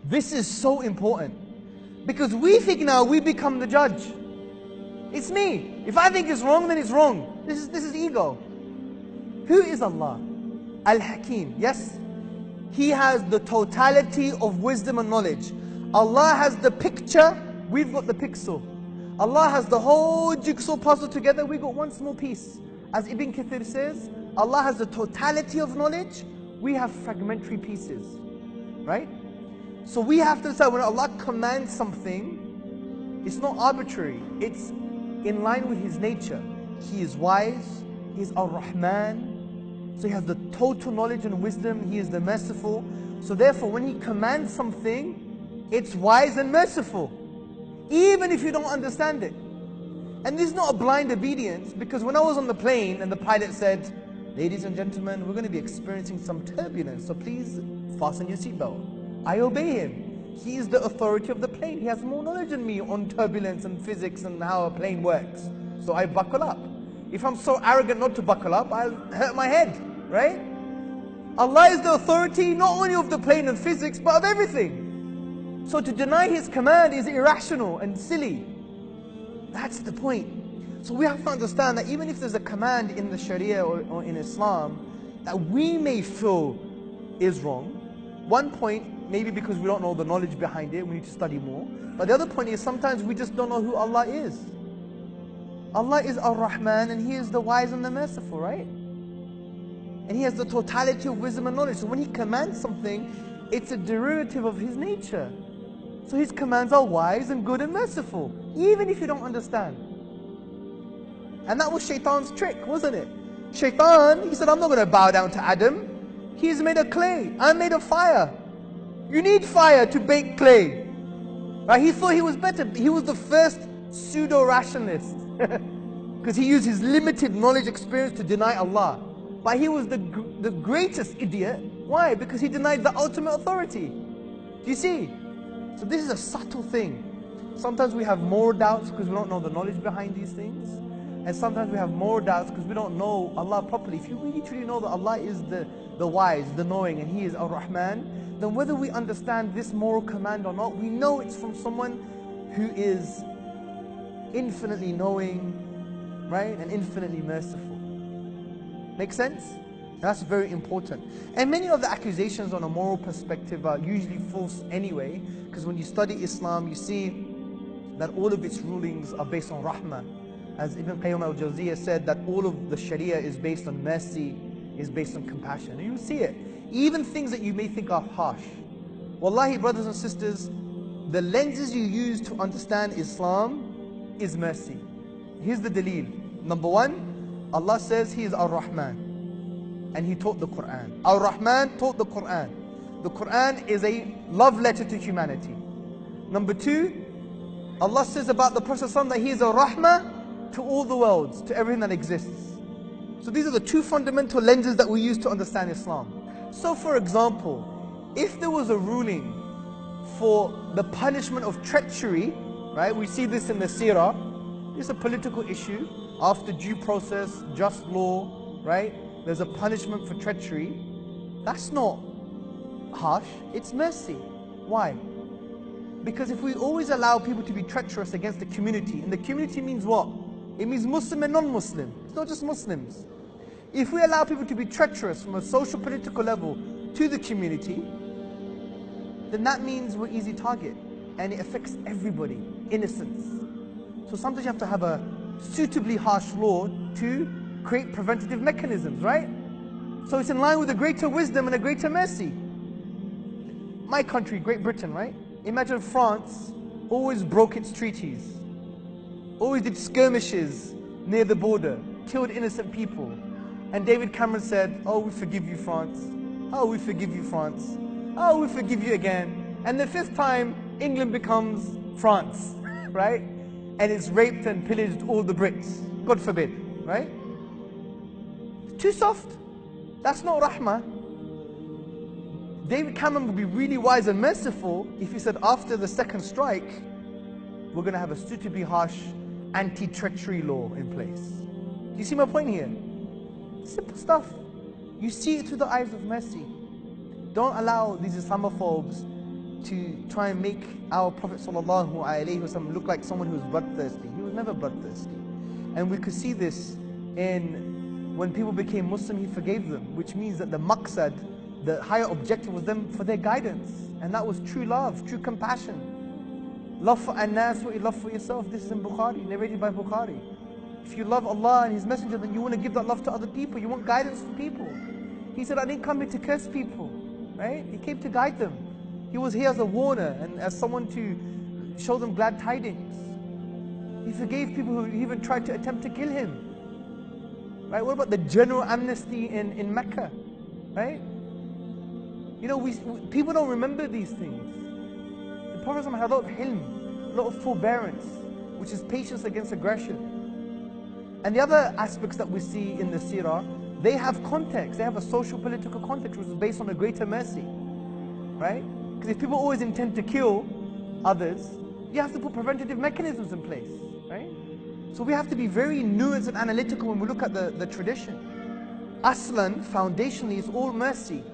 This is so important. Because we think now we become the judge. It's me. If I think it's wrong, then it's wrong. This is ego. Who is Allah? Al-Hakeem, yes? He has the totality of wisdom and knowledge. Allah has the picture, we've got the pixel. Allah has the whole jigsaw puzzle together, we got one small piece. As Ibn Kathir says, Allah has the totality of knowledge, we have fragmentary pieces. Right? So we have to decide when Allah commands something, it's not arbitrary, it's in line with His nature. He is wise, He is Ar-Rahman, so He has the total knowledge and wisdom, He is the merciful. So therefore when He commands something, it's wise and merciful, even if you don't understand it. And this is not a blind obedience, because when I was on the plane and the pilot said, ladies and gentlemen, we're going to be experiencing some turbulence, so please fasten your seatbelt. I obey him. He is the authority of the plane. He has more knowledge than me on turbulence and physics and how a plane works. So I buckle up. If I'm so arrogant not to buckle up, I'll hurt my head, right? Allah is the authority not only of the plane and physics, but of everything. So to deny His command is irrational and silly. That's the point. So we have to understand that even if there's a command in the Sharia or in Islam that we may feel is wrong, one point, maybe because we don't know the knowledge behind it, we need to study more. But the other point is sometimes we just don't know who Allah is. Allah is Ar-Rahman and He is the wise and the merciful, right? And He has the totality of wisdom and knowledge. So when He commands something, it's a derivative of His nature. So His commands are wise and good and merciful, even if you don't understand. And that was Shaitan's trick, wasn't it? Shaitan, he said, I'm not going to bow down to Adam. He is made of clay. I'm made of fire. You need fire to bake clay. Right? He thought he was better. He was the first pseudo-rationalist. Because he used his limited knowledge experience to deny Allah. But he was the greatest idiot. Why? Because he denied the ultimate authority. Do you see? So this is a subtle thing. Sometimes we have more doubts because we don't know the knowledge behind these things. And sometimes we have more doubts because we don't know Allah properly. If you really truly know that Allah is the wise, the knowing, and He is Ar-Rahman, then whether we understand this moral command or not, we know it's from someone who is infinitely knowing, right, and infinitely merciful. Make sense? That's very important. And many of the accusations on a moral perspective are usually false anyway, because when you study Islam, you see that all of its rulings are based on rahmah. As Ibn Qayyim al-Jawziyah said, that all of the Sharia is based on mercy, is based on compassion. And you see it. Even things that you may think are harsh. Wallahi, brothers and sisters, the lenses you use to understand Islam is mercy. Here's the daleel. Number one, Allah says He is Ar-Rahman. And He taught the Quran. Ar-Rahman taught the Quran. The Quran is a love letter to humanity. Number two, Allah says about the Prophet ﷺ that he is a rahmah to all the worlds, to everything that exists. So these are the two fundamental lenses that we use to understand Islam. So for example, if there was a ruling for the punishment of treachery, right? We see this in the seerah. It's a political issue. After due process, just law, right? There's a punishment for treachery. That's not harsh, it's mercy. Why? Because if we always allow people to be treacherous against the community, and the community means what? It means Muslim and non-Muslim. It's not just Muslims. If we allow people to be treacherous from a social political level to the community, then that means we're easy target. And it affects everybody, innocence. So sometimes you have to have a suitably harsh law to create preventative mechanisms, right? So it's in line with a greater wisdom and a greater mercy. My country, Great Britain, right? Imagine France always broke its treaties, always did skirmishes near the border, killed innocent people. And David Cameron said, oh, we forgive you, France. Oh, we forgive you, France. Oh, we forgive you again. And the fifth time, England becomes France, right? And it's raped and pillaged all the Brits. God forbid, right? Too soft. That's not rahmah. David Cameron would be really wise and merciful if he said after the second strike, we're going to have a suitably harsh anti-treachery law in place. Do you see my point here? Simple stuff. You see it through the eyes of mercy. Don't allow these Islamophobes to try and make our Prophet ﷺ look like someone who was bloodthirsty. He was never bloodthirsty. And we could see this in when people became Muslim, he forgave them, which means that the maqsad, the higher objective was them for their guidance. And that was true love, true compassion. Love for Anas, what you love for yourself. This is in Bukhari, narrated by Bukhari. If you love Allah and His Messenger, then you want to give that love to other people. You want guidance for people. He said, I didn't come here to curse people, right? He came to guide them. He was here as a warner and as someone to show them glad tidings. He forgave people who even tried to attempt to kill him. Right? What about the general amnesty in Mecca? Right? You know, people don't remember these things. The Prophet had a lot of hilm, a lot of forbearance, which is patience against aggression. And the other aspects that we see in the seerah, they have context. They have a social political context which is based on a greater mercy. Right? Because if people always intend to kill others, you have to put preventative mechanisms in place. Right? So we have to be very nuanced and analytical when we look at the tradition. Aslan, foundationally, is all mercy.